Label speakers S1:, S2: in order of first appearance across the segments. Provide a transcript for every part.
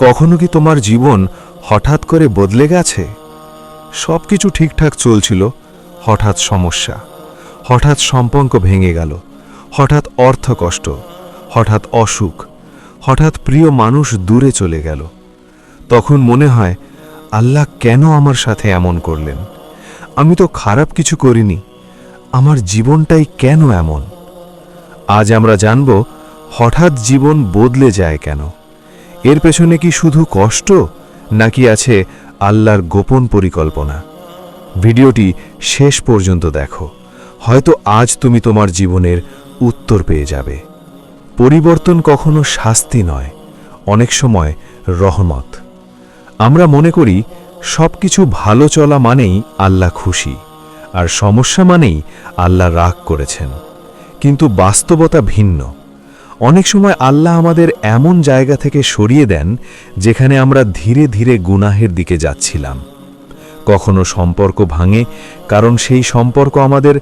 S1: কখনো কি তোমার জীবন হঠাৎ করে বদলে গেছে? সব কিছু ঠিকঠাক চলছিল, হঠাৎ সমস্যা, হঠাৎ সম্পর্ক ভেঙে গেল, হঠাৎ অর্থকষ্ট, হঠাৎ অসুখ, হঠাৎ প্রিয় মানুষ দূরে চলে গেল। তখন মনে হয়, আল্লাহ কেন আমার সাথে এমন করলেন? আমি তো খারাপ কিছু করিনি, আমার জীবনটাই কেন এমন? আজ আমরা জানব হঠাৎ জীবন বদলে যায় কেন। এর পেছনে কি শুধু কষ্ট, নাকি আছে আল্লাহর গোপন পরিকল্পনা? ভিডিওটি শেষ পর্যন্ত দেখো, হয়তো আজ তুমি তোমার জীবনের উত্তর পেয়ে যাবে। পরিবর্তন কখনো শাস্তি নয়, অনেক সময় রহমত। আমরা মনে করি সব কিছু ভালো চলা মানেই আল্লাহ খুশি, আর সমস্যা মানেই আল্লাহ রাগ করেছেন। কিন্তু বাস্তবতা ভিন্ন। অনেক সময় আল্লাহ আমাদের এমন জায়গা থেকে সরিয়ে দেন যেখানে আমরা ধীরে ধীরে গুনাহের দিকে যাচ্ছিলাম। কখনো সম্পর্ক ভাঙে, কারণ সেই সম্পর্ক আমাদের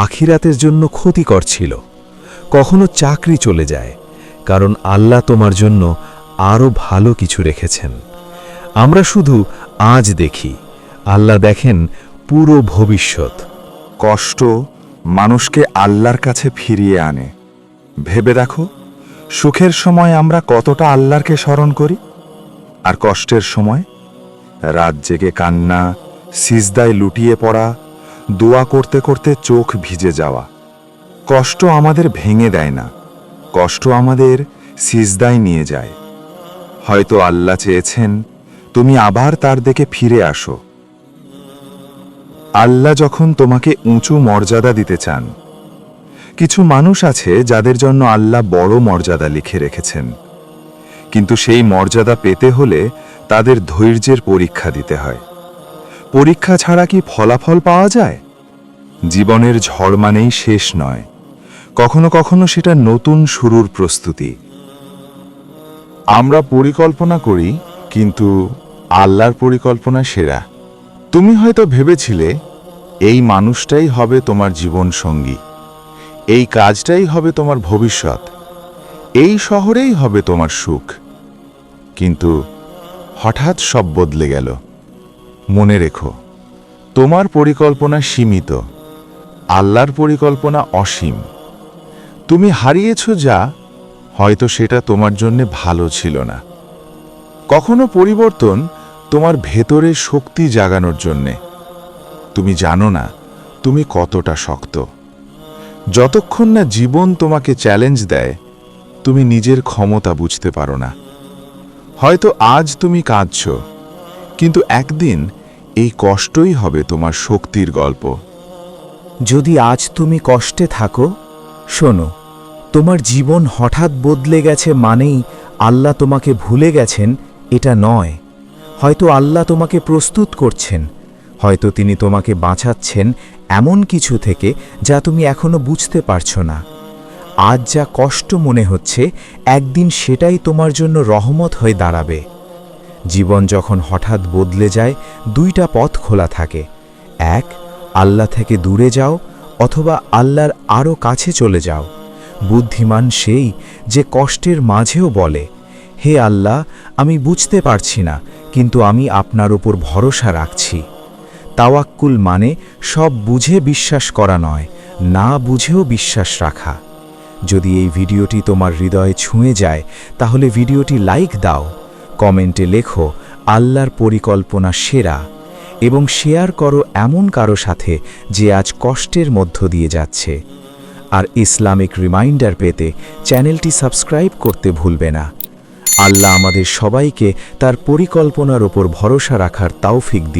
S1: আখিরাতের জন্য ক্ষতিকর ছিল। কখনো চাকরি চলে যায়, কারণ আল্লাহ তোমার জন্য আরও ভালো কিছু রেখেছেন। আমরা শুধু আজ দেখি, আল্লাহ দেখেন পুরো ভবিষ্যৎ।
S2: কষ্ট মানুষকে আল্লাহর কাছে ফিরিয়ে আনে। ভেবে দেখো, সুখের সময় আমরা কতটা আল্লাহকে স্মরণ করি, আর কষ্টের সময় রাত জেগে কান্না, সিজদায় লুটিয়ে পড়া, দোয়া করতে করতে চোখ ভিজে যাওয়া। কষ্ট আমাদের ভেঙে দেয় না, কষ্ট আমাদের সিজদায় নিয়ে যায়। হয়তো আল্লাহ চেয়েছেন তুমি আবার তার দিকে ফিরে আসো। আল্লাহ যখন তোমাকে উঁচু মর্যাদা দিতে চান, কিছু মানুষ আছে যাদের জন্য আল্লাহ বড় মর্যাদা লিখে রেখেছেন, কিন্তু সেই মর্যাদা পেতে হলে তাদের ধৈর্যের পরীক্ষা দিতে হয়। পরীক্ষা ছাড়া কি ফলাফল পাওয়া যায়? জীবনের ঝড় মানেই শেষ নয়, কখনো কখনো সেটা নতুন শুরুর প্রস্তুতি। আমরা পরিকল্পনা করি, কিন্তু আল্লাহর পরিকল্পনা সেরা। তুমি হয়তো ভেবেছিলে এই মানুষটাই হবে তোমার জীবন সঙ্গী, এই কাজটাই হবে তোমার ভবিষ্যৎ, এই শহরেই হবে তোমার সুখ, কিন্তু হঠাৎ সব বদলে গেল। মনে রেখো, তোমার পরিকল্পনা সীমিত, আল্লাহর পরিকল্পনা অসীম। তুমি হারিয়েছ যা, হয়তো সেটা তোমার জন্য ভালো ছিল না। কখনো পরিবর্তন তোমার ভেতরে শক্তি জাগানোর জন্যে। তুমি জানো না তুমি কতটা শক্ত। যতক্ষণ না জীবন তোমাকে চ্যালেঞ্জ দেয়, তুমি নিজের ক্ষমতা বুঝতে পারো না। হয়তো আজ তুমি কাঁদছ, কিন্তু একদিন এই কষ্টই হবে তোমার শক্তির গল্প।
S3: যদি আজ তুমি কষ্টে থাকো, শোনো, তোমার জীবন হঠাৎ বদলে গেছে মানেই আল্লাহ তোমাকে ভুলে গেছেন এটা নয়। হয়তো আল্লাহ তোমাকে প্রস্তুত করছেন, হয়তো তিনি তোমাকে বাঁচাচ্ছেন এমন কিছু থেকে যা তুমি এখনো বুঝতে পারছো না। আজ যা কষ্ট মনে হচ্ছে, একদিন সেটাই তোমার জন্য রহমত হয়ে দাঁড়াবে। জীবন যখন হঠাৎ বদলে যায়, দুইটা পথ খোলা থাকে। এক, আল্লাহ থেকে দূরে যাও, অথবা আল্লাহর আরও কাছে চলে যাও। বুদ্ধিমান সেই যে কষ্টের মাঝেও বলে, হে আল্লাহ, আমি বুঝতে পারছি না, কিন্তু আমি আপনার উপর ভরসা রাখছি। তাওয়াক্কুল মানে সব বুঝে বিশ্বাস করা নয়, না বুঝেও বিশ্বাস রাখা। যদি এই ভিডিওটি তোমার হৃদয়ে ছুঁয়ে যায়, তাহলে ভিডিওটি লাইক দাও, কমেন্টে লেখো আল্লাহর পরিকল্পনা সেরা, এবং শেয়ার করো এমন কারো সাথে যে আজ কষ্টের মধ্য দিয়ে যাচ্ছে। আর ইসলামিক রিমাইন্ডার পেতে চ্যানেলটি সাবস্ক্রাইব করতে ভুলবে না। আল্লাহ আমাদের সবাইকে তার পরিকল্পনার ওপর ভরসা রাখার তৌফিক দিন।